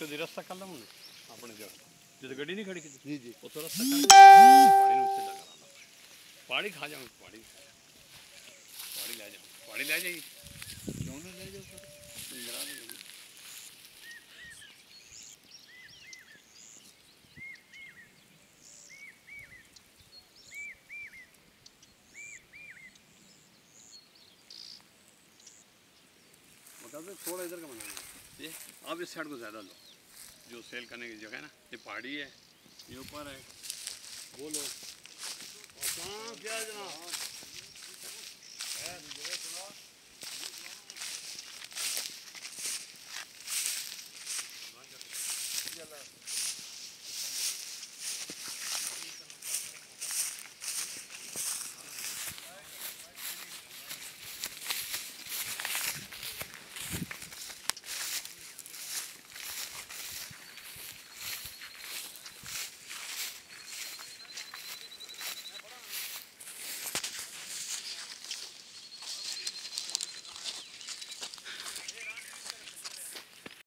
ਉੱਥੇ ਦੀ ਰਸਤਾ ਕਰ ਲਵਾਂਗੇ ਆਪਣੇ ਜਗ੍ਹਾ ਜਿੱਥੇ ਗੱਡੀ ਨਹੀਂ ਖੜੀ ਕੀਤੀ जी जी ਉੱਥੇ ਰਸਤਾ ਕਰ ਪਾਣੀ ਨੂੰ ਉੱਥੇ ਲਗਾ ਲਾਂਗੇ पानी खा जाओ पानी पानी ले जाओ पानी ले जाइए क्यों नहीं ले जाओ सर जरा नहीं मतलब थोड़ा इधर का बनाना ये आप इस साइड को ज़्यादा लो जो सेल करने की जगह है ना ये पहाड़ी है ये ऊपर है वो लो और कहाँ क्या जनाब